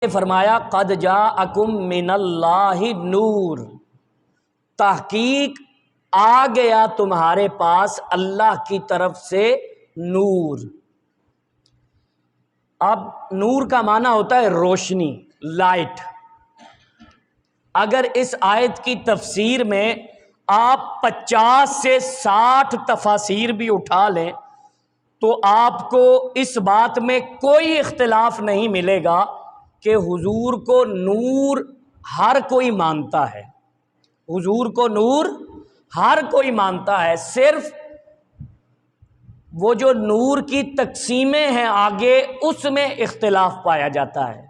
فرمایا قد جاءکم من اللہ نور، تحقیق آ گیا تمہارے پاس اللہ کی طرف سے نور۔ اب نور کا معنی ہوتا ہے روشنی، لائٹ۔ اگر اس آیت کی تفسیر میں آپ 50 سے 60 تفاسیر بھی اٹھا لیں تو آپ کو اس بات میں کوئی اختلاف نہیں ملے گا کہ حضور کو نور ہر کوئی مانتا ہے، حضور کو نور ہر کوئی مانتا ہے، صرف وہ جو نور کی تقسیمیں ہیں آگے اس میں اختلاف پایا جاتا ہے،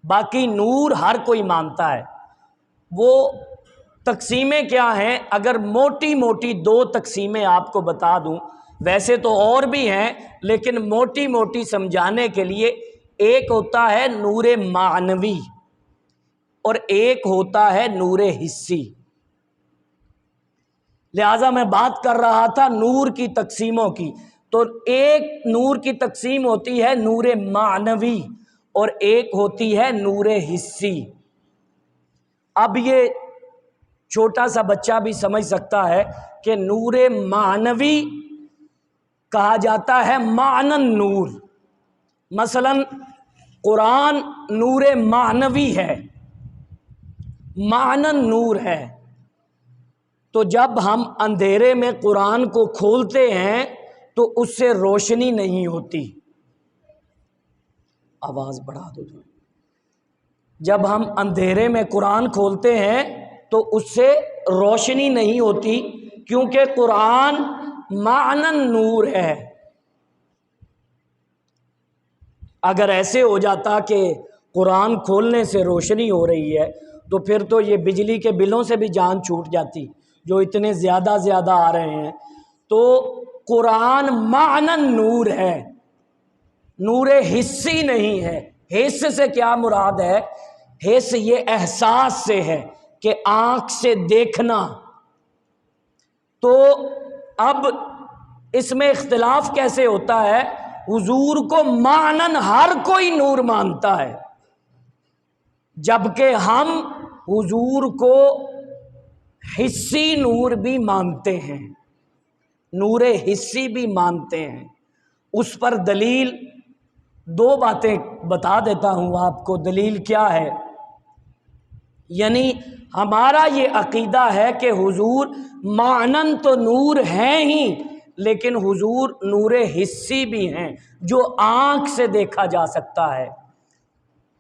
باقی نور ہر کوئی مانتا ہے۔ وہ تقسیمیں کیا ہیں؟ اگر موٹی موٹی 2 تقسیمیں آپ کو بتا دوں، ویسے تو اور بھی ہیں لیکن موٹی موٹی سمجھانے کے لیے، ایک ہوتا ہے نور معنوی اور ایک ہوتا ہے نور حسی۔ لہٰذا میں بات کر رہا تھا نور کی تقسیموں کی، تو ایک نور کی تقسیم ہوتی ہے نور معنوی اور ایک ہوتی ہے نور حسی۔ اب یہ چھوٹا سا بچہ بھی سمجھ سکتا ہے کہ نور معنوی کہا جاتا ہے معنن نور، مثلا قرآن نور معنوی ہے، معنن نور ہے۔ تو جب ہم اندھیرے میں قرآن کو کھولتے ہیں تو اس سے روشنی نہیں ہوتی، آواز بڑھا دو۔ جب ہم اندھیرے میں قرآن کھولتے ہیں تو اس سے روشنی نہیں ہوتی، کیونکہ قرآن معنن نور ہے۔ اگر ایسے ہو جاتا کہ قرآن کھولنے سے روشنی ہو رہی ہے تو پھر تو یہ بجلی کے بلوں سے بھی جان چھوٹ جاتی جو اتنے زیادہ آ رہے ہیں۔ تو قرآن معنن نور ہے، نور حسی نہیں ہے۔ حس سے کیا مراد ہے؟ حس یہ احساس سے ہے کہ آنکھ سے دیکھنا۔ تو اب اس میں اختلاف کیسے ہوتا ہے؟ حضور کو معنن ہر کوئی نور مانتا ہے، جبکہ ہم حضور کو حسی نور بھی مانتے ہیں، نور حسی بھی مانتے ہیں۔ اس پر دلیل 2 باتیں بتا دیتا ہوں آپ کو، دلیل کیا ہے؟ یعنی ہمارا یہ عقیدہ ہے کہ حضور معنن تو نور ہیں ہی، لیکن حضور نور حسی بھی ہیں جو آنکھ سے دیکھا جا سکتا ہے۔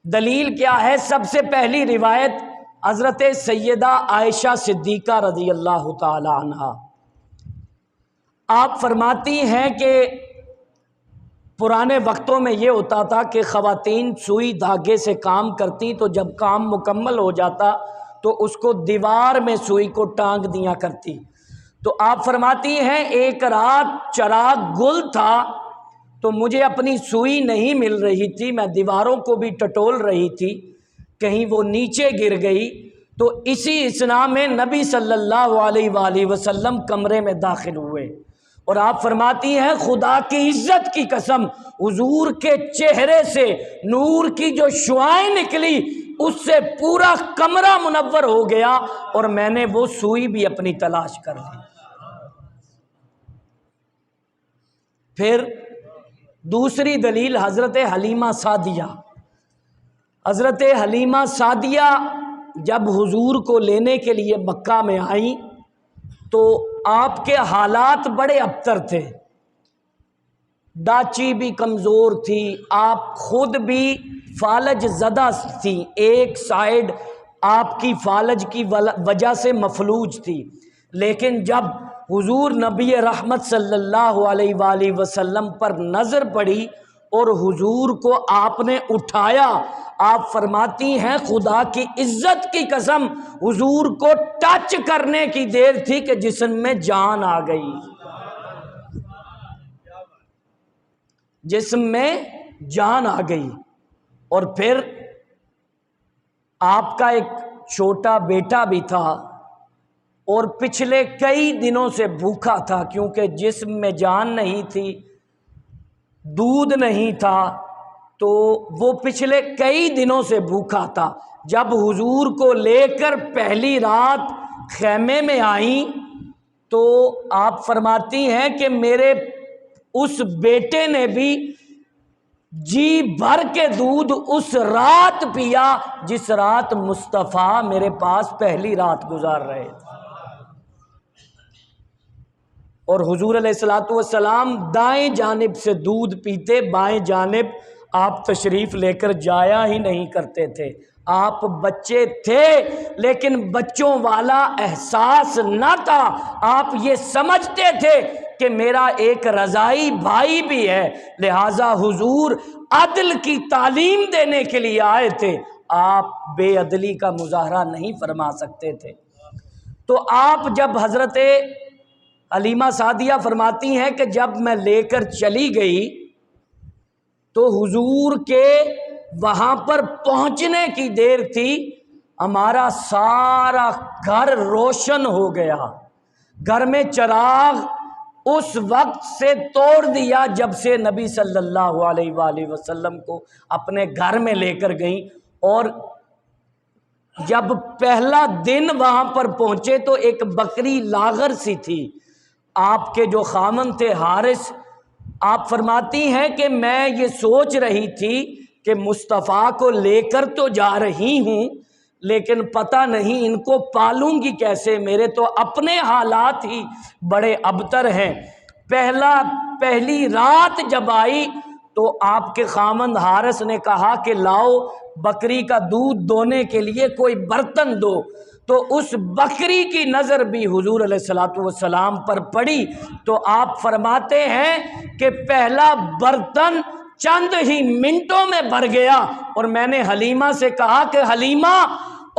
دلیل کیا ہے؟ سب سے پہلی روایت حضرت سیدہ عائشہ صدیقہ رضی اللہ تعالی عنہا، آپ فرماتی ہیں کہ پرانے وقتوں میں یہ ہوتا تھا کہ خواتین سوئی دھاگے سے کام کرتی تو جب کام مکمل ہو جاتا تو اس کو دیوار میں سوئی کو ٹانگ دیا کرتی۔ تو آپ فرماتی ہیں ایک رات چراغ گل تھا تو مجھے اپنی سوئی نہیں مل رہی تھی، میں دیواروں کو بھی ٹٹول رہی تھی، کہیں وہ نیچے گر گئی۔ تو اسی اثنا میں نبی صلی اللہ علیہ وآلہ وسلم کمرے میں داخل ہوئے اور آپ فرماتی ہیں خدا کی عزت کی قسم، حضور کے چہرے سے نور کی جو شعائیں نکلی اس سے پورا کمرہ منور ہو گیا اور میں نے وہ سوئی بھی اپنی تلاش کر لی۔ پھر دوسری دلیل حضرت حلیمہ سعدیہ، حضرت حلیمہ سعدیہ جب حضور کو لینے کے لیے مکہ میں آئیں تو آپ کے حالات بڑے ابتر تھے، ڈاچی بھی کمزور تھی، آپ خود بھی فالج زدہ تھی، ایک سائیڈ آپ کی فالج کی وجہ سے مفلوج تھی۔ لیکن جب حضور نبی رحمت صلی اللہ علیہ وآلہ وسلم پر نظر پڑی اور حضور کو آپ نے اٹھایا، آپ فرماتی ہیں خدا کی عزت کی قسم حضور کو ٹچ کرنے کی دیر تھی کہ جسم میں جان آ گئی، جسم میں جان آ گئی۔ اور پھر آپ کا ایک چھوٹا بیٹا بھی تھا اور پچھلے کئی دنوں سے بھوکا تھا، کیونکہ جسم میں جان نہیں تھی، دودھ نہیں تھا، تو وہ پچھلے کئی دنوں سے بھوکا تھا. جب حضور کو لے کر پہلی رات خیمے میں آئیں تو آپ فرماتی ہیں کہ میرے اس بیٹے نے بھی جی بھر کے دودھ اس رات پیا جس رات مصطفیٰ میرے پاس پہلی رات گزار رہے تھے. اور حضور علیہ الصلوۃ والسلام دائیں جانب سے دودھ پیتے، بائیں جانب آپ تشریف لے کر جایا ہی نہیں کرتے تھے. آپ بچے تھے لیکن بچوں والا احساس نہ تھا. آپ یہ سمجھتے تھے کہ میرا ایک رضائی بھائی بھی ہے، لہٰذا حضور عدل کی تعلیم دینے کے لیے آئے تھے. آپ بے عدلی کا مظاہرہ نہیں فرما سکتے تھے. تو آپ جب حضرت حلیمہ سعدیہ فرماتی ہیں کہ جب میں لے کر چلی گئی تو حضور کے وہاں پر پہنچنے کی دیر تھی، ہمارا سارا گھر روشن ہو گیا. گھر میں چراغ اس وقت سے توڑ دیا جب سے نبی صلی اللہ علیہ وآلہ وسلم کو اپنے گھر میں لے کر گئیں. اور جب پہلا دن وہاں پر پہنچے تو ایک بکری لاغر سی تھی. آپ کے جو خامن تھے حارث، آپ فرماتی ہیں کہ میں یہ سوچ رہی تھی کہ مصطفیٰ کو لے کر تو جا رہی ہوں لیکن پتہ نہیں ان کو پالوں گی کیسے، میرے تو اپنے حالات ہی بڑے ابتر ہیں. پہلی رات جب آئی تو آپ کے خامند حارث نے کہا کہ لاؤ بکری کا دودھ دونے کے لیے کوئی برتن دو. تو اس بکری کی نظر بھی حضور علیہ الصلوۃ والسلام پر پڑی تو آپ فرماتے ہیں کہ پہلا برتن چند ہی منٹوں میں بھر گیا. اور میں نے حلیمہ سے کہا کہ حلیمہ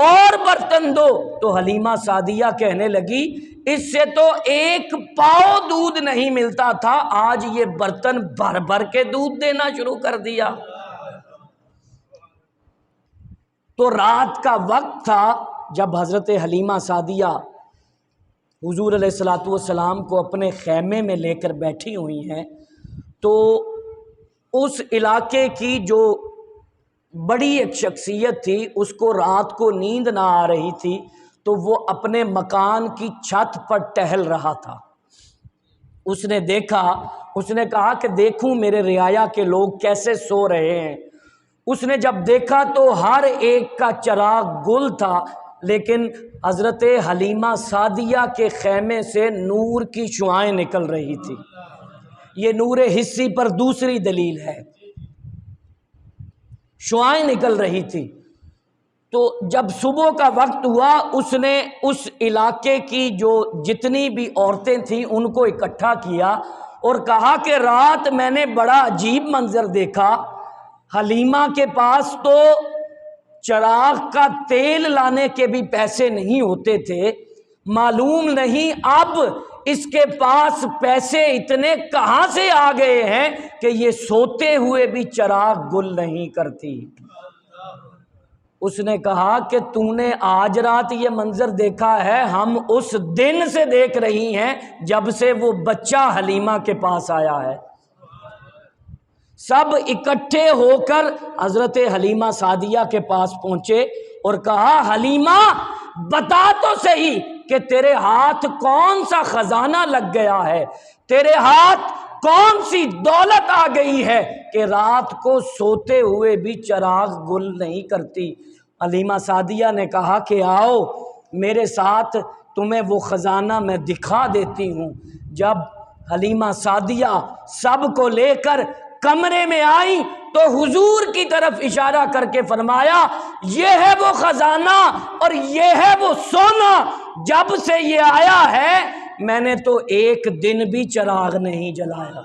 اور برتن دو، تو حلیمہ سعدیہ کہنے لگی اس سے تو ایک پاؤ دودھ نہیں ملتا تھا، آج یہ برتن بھر بھر کے دودھ دینا شروع کر دیا. تو رات کا وقت تھا جب حضرت حلیمہ سعدیہ حضور علیہ الصلوۃ والسلام کو اپنے خیمے میں لے کر بیٹھی ہوئی ہیں. تو اس علاقے کی جو بڑی ایک شخصیت تھی اس کو رات کو نیند نہ آ رہی تھی تو وہ اپنے مکان کی چھت پر ٹہل رہا تھا. اس نے دیکھا، اس نے کہا کہ دیکھوں میرے رعایا کے لوگ کیسے سو رہے ہیں. اس نے جب دیکھا تو ہر ایک کا چراغ گل تھا لیکن حضرت حلیمہ سعدیہ کے خیمے سے نور کی شعاعیں نکل رہی تھی. یہ نور حسی پر دوسری دلیل ہے، شعاعیں نکل رہی تھی. تو جب صبح کا وقت ہوا اس نے اس علاقے کی جو جتنی بھی عورتیں تھیں ان کو اکٹھا کیا اور کہا کہ رات میں نے بڑا عجیب منظر دیکھا. حلیمہ کے پاس تو چراغ کا تیل لانے کے بھی پیسے نہیں ہوتے تھے، معلوم نہیں اب اس کے پاس پیسے اتنے کہاں سے آ گئے ہیں کہ یہ سوتے ہوئے بھی چراغ گل نہیں کرتی. اس نے کہا کہ تو نے آج رات یہ منظر دیکھا ہے، ہم اس دن سے دیکھ رہی ہیں جب سے وہ بچہ حلیمہ کے پاس آیا ہے. سب اکٹھے ہو کر حضرت حلیمہ سعدیہ کے پاس پہنچے اور کہا حلیمہ بتا تو صحیح کہ تیرے ہاتھ کون سا خزانہ لگ گیا ہے، تیرے ہاتھ کون سی دولت آ گئی ہے کہ رات کو سوتے ہوئے بھی چراغ گل نہیں کرتی. حلیمہ سعدیہ نے کہا کہ آؤ میرے ساتھ تمہیں وہ خزانہ میں دکھا دیتی ہوں. جب حلیمہ سعدیہ سب کو لے کر کمرے میں آئی تو حضور کی طرف اشارہ کر کے فرمایا یہ ہے وہ خزانہ اور یہ ہے وہ سونا، جب سے یہ آیا ہے میں نے تو ایک دن بھی چراغ نہیں جلایا.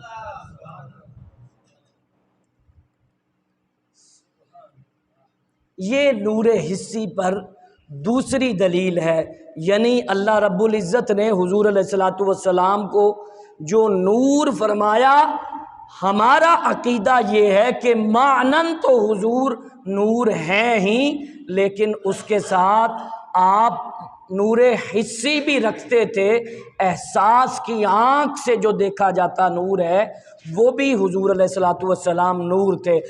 یہ نور حسی پر دوسری دلیل ہے. یعنی اللہ رب العزت نے حضور علیہ الصلوۃ والسلام کو جو نور فرمایا، ہمارا عقیدہ یہ ہے کہ معنن تو حضور نور ہیں ہی لیکن اس کے ساتھ آپ نور حسی بھی رکھتے تھے. احساس کی آنکھ سے جو دیکھا جاتا نور ہے وہ بھی حضور علیہ الصلوۃ والسلام نور تھے.